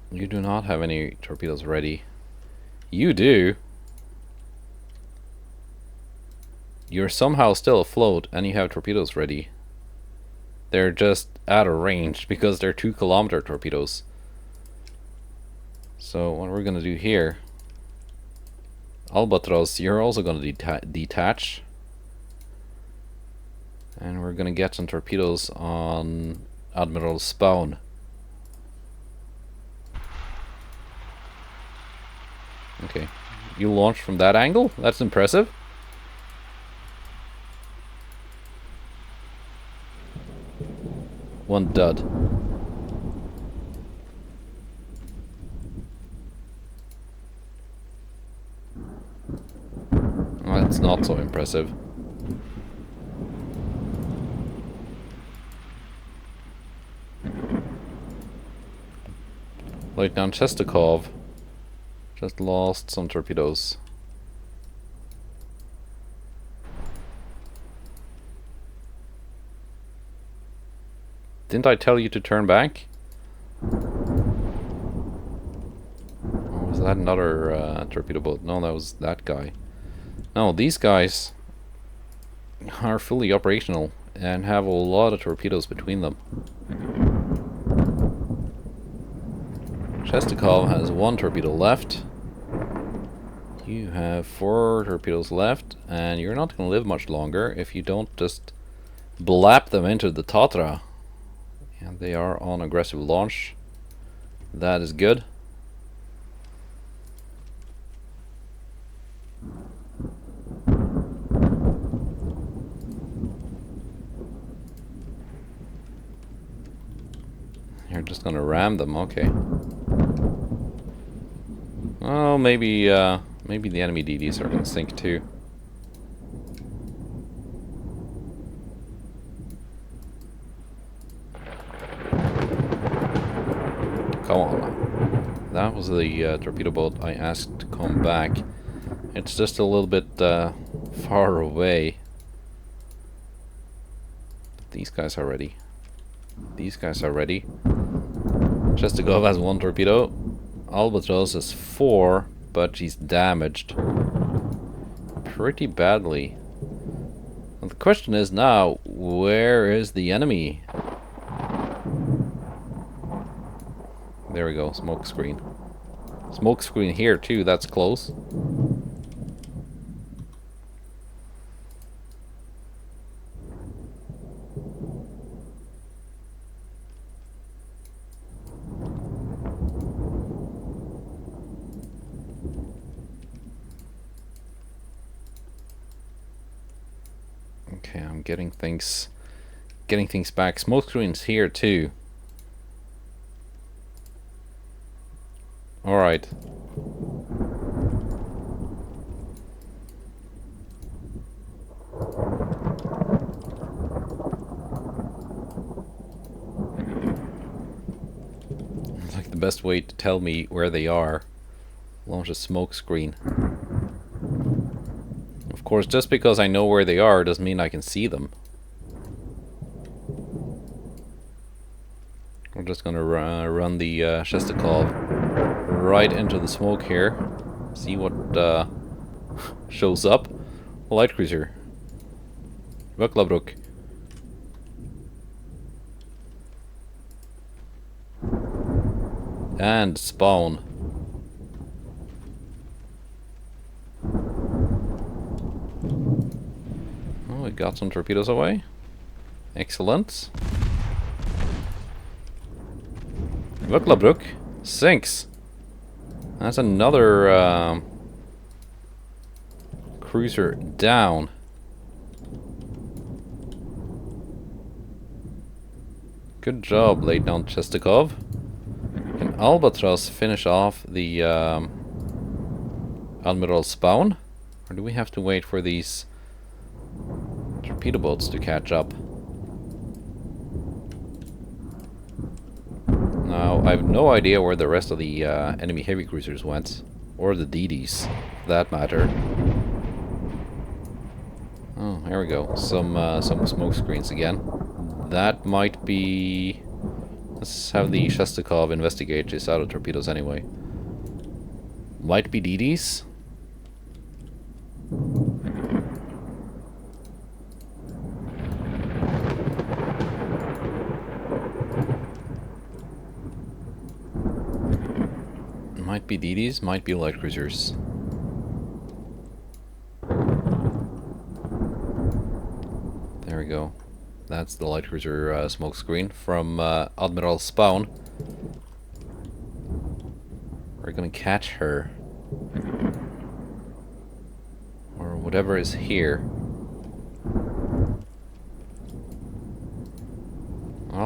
You do not have any torpedoes ready. You do. You're somehow still afloat and you have torpedoes ready. They're just out of range because they're 2-kilometer torpedoes. So what we're gonna do here, Albatros, you're also gonna detach. And we're gonna get some torpedoes on Admiral spawn. Okay, you launched from that angle? That's impressive. One dud. Well, that's not so impressive. Lieutenant Chestakov just lost some torpedoes. Didn't I tell you to turn back? Or was that another torpedo boat? No, that was that guy. No, these guys are fully operational and have a lot of torpedoes between them. Chestakov has 1 torpedo left. You have 4 torpedoes left, and you're not going to live much longer if you don't just blap them into the Tatra. And they are on aggressive launch. That is good. You're just gonna ram them, okay. Oh, maybe maybe the enemy DDs are gonna sink too. Come on now. That was the torpedo boat I asked to come back. It's just a little bit far away. These guys are ready. These guys are ready. Chestakov has 1 torpedo. Albatross has 4, but she's damaged pretty badly. And the question is now, where is the enemy? There we go, smoke screen. Smoke screen here too, that's close. Okay, I'm getting things back. Smoke screen's here too. All right. It's like the best way to tell me where they are. Launch a smoke screen. Of course, just because I know where they are doesn't mean I can see them. We're just gonna run the Shestakov right into the smoke here. See what shows up. Light cruiser. Vöklabruk. And spawn. Oh, we got some torpedoes away. Excellent. Vöklabruk sinks. That's another cruiser down. Good job, Lieutenant Chestakov. Can Albatross finish off the Admiral spawn? Or do we have to wait for these torpedo boats to catch up? Now, I have no idea where the rest of the enemy heavy cruisers went. Or the DDs, for that matter. Oh, here we go. Some smoke screens again. That might be... Let's have the Shestakov investigate this out of torpedoes anyway. Might be DDs? Might be DDs, might be light cruisers. There we go. That's the light cruiser smoke screen from Admiral spawn. We're gonna catch her. Or whatever is here.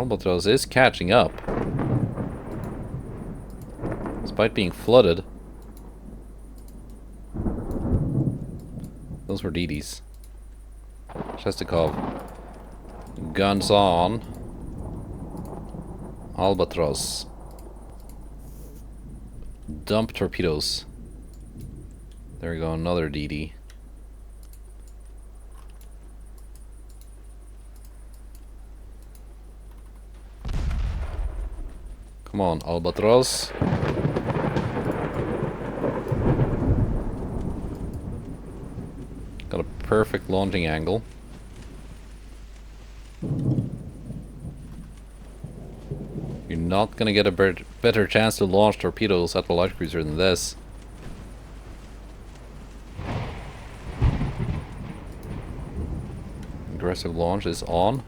Albatross is catching up. Despite being flooded. Those were DDs. Shestakov. Guns on. Albatross. Dump torpedoes. There we go, another DD. Come on, Albatross. Got a perfect launching angle. You're not gonna get a better chance to launch torpedoes at the light cruiser than this. Aggressive launch is on.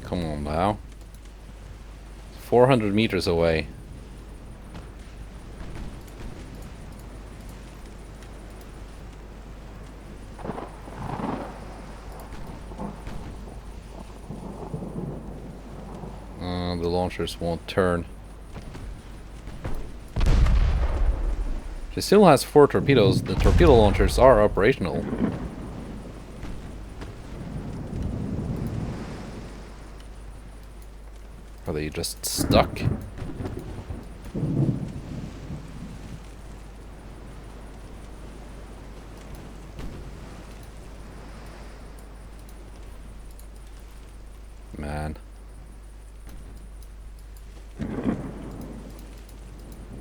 Come on now. 400 meters away. The launchers won't turn. She still has 4 torpedoes. The torpedo launchers are operational. Are they just stuck? Man.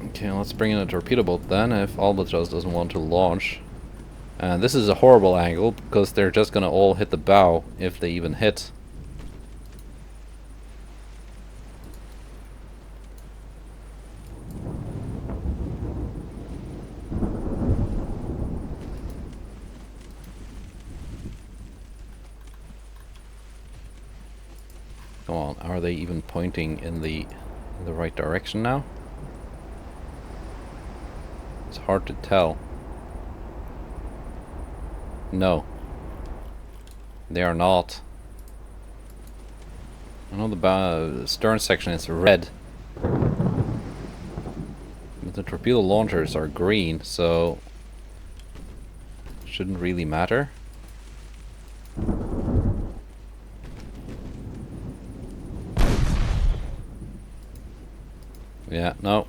Okay, let's bring in a torpedo boat then, if Albatross doesn't want to launch. And this is a horrible angle, because they're just gonna all hit the bow, if they even hit. Come on, are they even pointing in the right direction now? It's hard to tell. No. They are not. I know the stern section is red. But the torpedo launchers are green, so it shouldn't really matter. Yeah, no.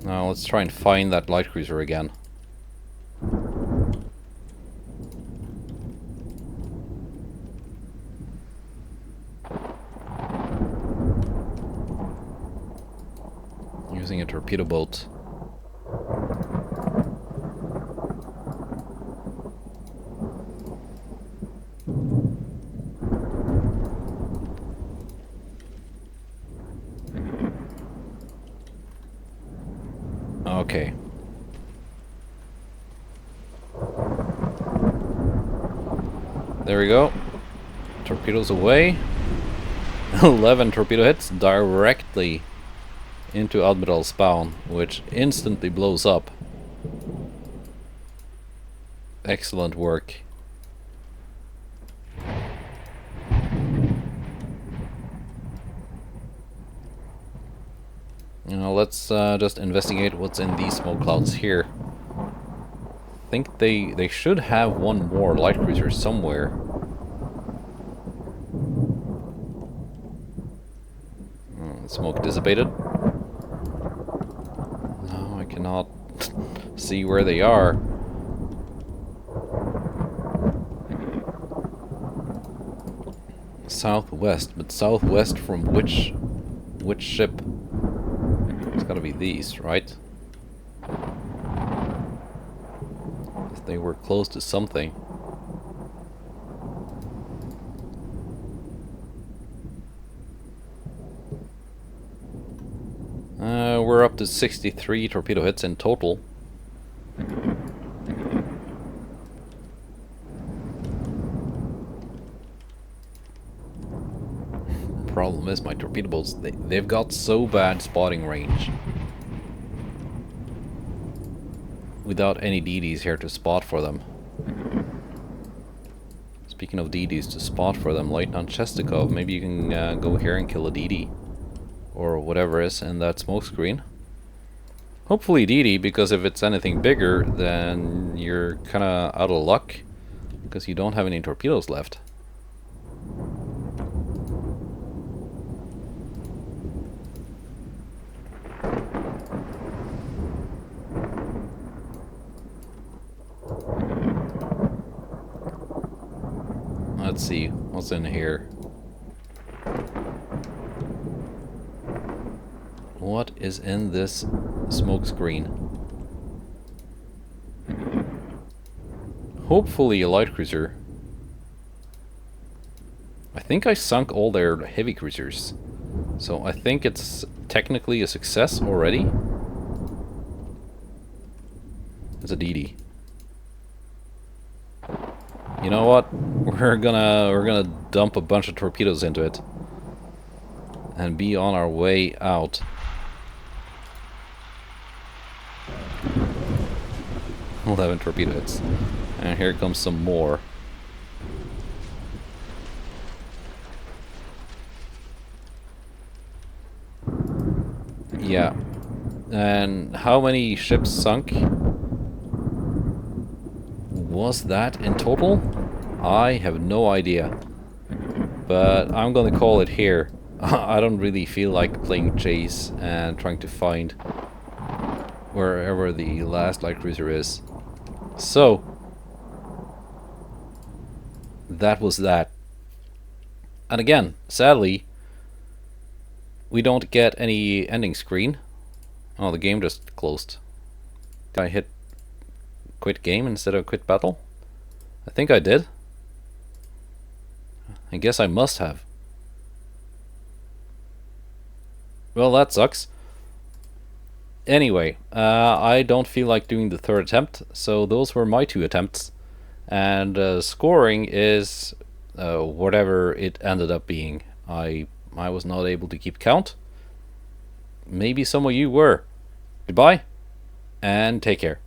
Now let's try and find that light cruiser again. Using a torpedo boat. Okay. There we go. Torpedoes away. 11 torpedo hits directly into Admiral's spawn, which instantly blows up. Excellent work. Now let's just investigate what's in these smoke clouds here. I think they should have one more light cruiser somewhere. Oh, smoke dissipated. No, I cannot see where they are. Southwest, but southwest from which ship? It's gotta be these, right? If they were close to something. We're up to 63 torpedo hits in total. problem is my torpedo boats, they've got so bad spotting range. Without any DDs here to spot for them. Speaking of DDs to spot for them, Lieutenant Chestikov, maybe you can go here and kill a DD. Or whatever is in that smoke screen. Hopefully DD, because if it's anything bigger, then you're kinda out of luck. Because you don't have any torpedoes left. Let's see, what's in here? What is in this smoke screen? Hopefully a light cruiser. I think I sunk all their heavy cruisers. So I think it's technically a success already. It's a DD. You know what? We're gonna dump a bunch of torpedoes into it. And be on our way out. 11 torpedo hits. And here comes some more. Yeah. And how many ships sunk was that in total? I have no idea. But I'm gonna call it here. I don't really feel like playing chase and trying to find wherever the last light cruiser is. So, that was that. And again, sadly, we don't get any ending screen. Oh, the game just closed. Did I hit quit game instead of quit battle? I think I did. I guess I must have. Well, that sucks. Anyway, I don't feel like doing the third attempt, so those were my 2 attempts. And scoring is whatever it ended up being. I was not able to keep count. Maybe some of you were. Goodbye, and take care.